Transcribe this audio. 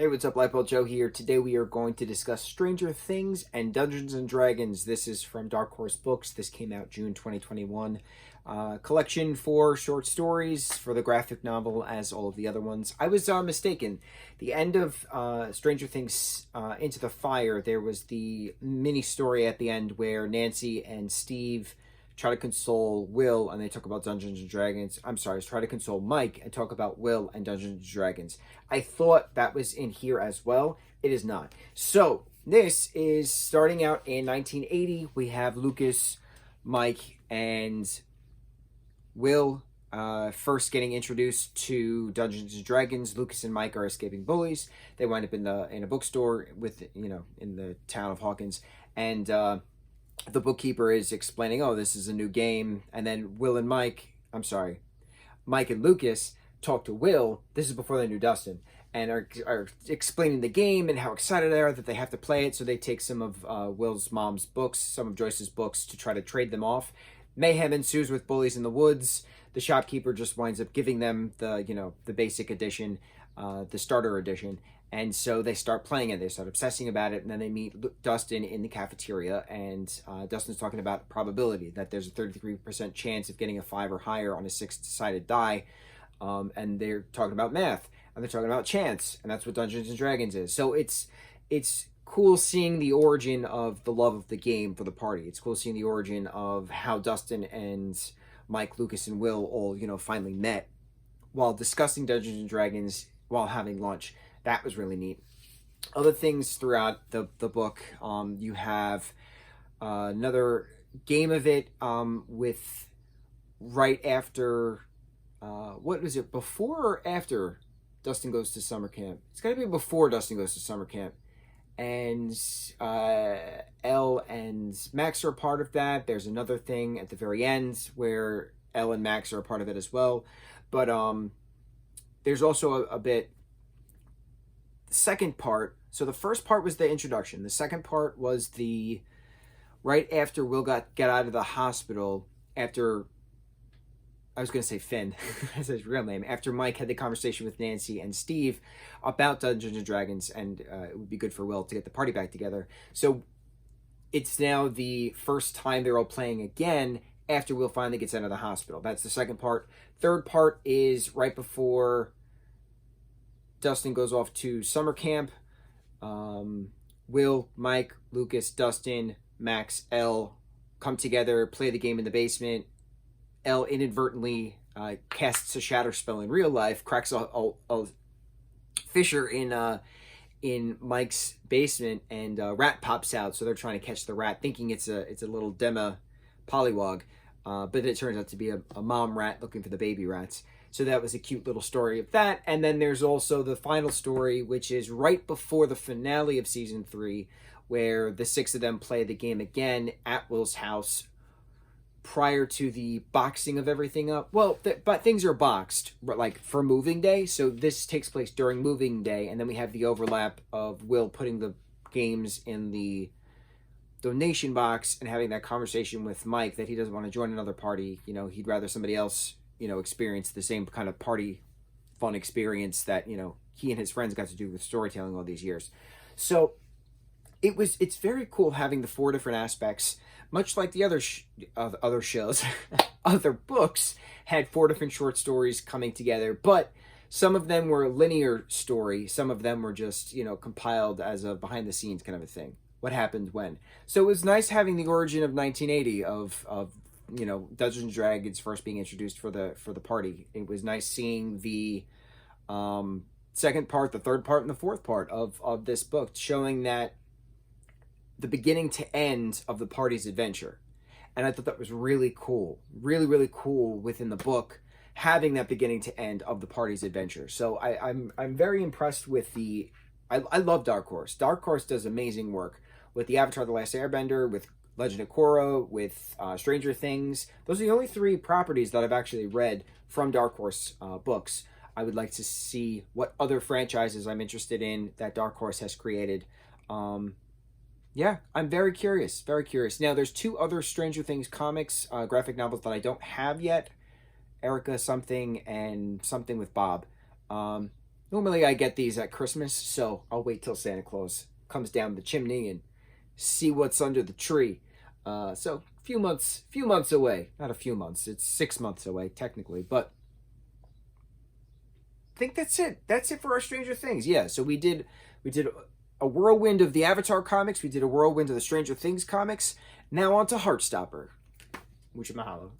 Hey, what's up, lightboltjoe here. Today we are going to discuss Stranger Things and Dungeons and Dragons. This is from Dark Horse Books. This came out June 2021. Collection for short stories for the graphic novel, as all of the other ones. I was mistaken. The end of Stranger Things Into the Fire, there was the mini story at the end where Nancy and Steve try to console Will, and they talk about Dungeons and Dragons. I'm sorry, try to console Mike and talk about Will and Dungeons and Dragons. I thought that was in here as well. It is not. So this is starting out in 1980. We have Lucas, Mike, and Will first getting introduced to Dungeons and Dragons. Lucas and Mike are escaping bullies. They wind up in a bookstore in the town of Hawkins, and the bookkeeper is explaining, oh, this is a new game. And then Mike and Lucas talk to Will. This is before they knew Dustin, and are explaining the game and how excited they are that they have to play it. So they take some of Will's mom's books, some of Joyce's books, to try to trade them off. Mayhem ensues with bullies in the woods. The shopkeeper just winds up giving them the basic edition, the starter edition. And so they start playing it. They start obsessing about it. And then they meet Dustin in the cafeteria. And Dustin's talking about probability, that there's a 33% chance of getting a 5 or higher on a 6-sided die. And they're talking about math. And they're talking about chance. And that's what Dungeons and Dragons is. So it's cool seeing the origin of the love of the game for the party. It's cool seeing the origin of how Dustin and Mike, Lucas, and Will all, finally met while discussing Dungeons and Dragons while having lunch. That was really neat. Other things throughout the book, you have another game of it with right after, what was it, before or after Dustin goes to summer camp? It's got to be before Dustin goes to summer camp. And Elle and Max are a part of that. There's another thing at the very end where Elle and Max are a part of it as well. But there's also a bit... second part. So the first part was the introduction. The second part was the right after Will got out of the hospital, after, I was going to say Finn, that's his real name, after Mike had the conversation with Nancy and Steve about Dungeons and Dragons, and it would be good for Will to get the party back together. So it's now the first time they're all playing again after Will finally gets out of the hospital. That's the second part. Third part is right before Dustin goes off to summer camp. Will, Mike, Lucas, Dustin, Max, Elle come together, play the game in the basement. Elle inadvertently casts a shatter spell in real life, cracks a fissure in Mike's basement, and a rat pops out. So they're trying to catch the rat, thinking it's a little dema pollywog, but it turns out to be a mom rat looking for the baby rats. So that was a cute little story of that. And then there's also the final story, which is right before the finale of season 3, where the 6 of them play the game again at Will's house prior to the boxing of everything up. Well, but things are boxed, like for moving day. So this takes place during moving day. And then we have the overlap of Will putting the games in the donation box and having that conversation with Mike that he doesn't want to join another party. He'd rather somebody else experience the same kind of party fun experience that, he and his friends got to do with storytelling all these years. So it's very cool having the 4 different aspects, much like the other shows, other books had 4 different short stories coming together, but some of them were a linear story. Some of them were just, compiled as a behind the scenes kind of a thing. What happened when? So it was nice having the origin of 1980 of Dungeons and Dragons first being introduced for the party. It was nice seeing the second part, the third part, and the fourth part of this book, showing that the beginning to end of the party's adventure. And I thought that was really cool. Really, really cool within the book, having that beginning to end of the party's adventure. So I'm very impressed with I love Dark Horse. Dark Horse does amazing work with the Avatar: The Last Airbender, with Legend of Korra, with Stranger Things. Those are the only 3 properties that I've actually read from Dark Horse books. I would like to see what other franchises I'm interested in that Dark Horse has created. Yeah, I'm very curious, very curious. Now, there's 2 other Stranger Things comics, graphic novels that I don't have yet. Erica something and something with Bob. Normally I get these at Christmas, so I'll wait till Santa Claus comes down the chimney and see what's under the tree. So few months away. Not a few months. It's 6 months away technically, but I think that's it. That's it for our Stranger Things. Yeah. So we did a whirlwind of the Avatar comics. We did a whirlwind of the Stranger Things comics. Now on to Heartstopper. Mucho mahalo.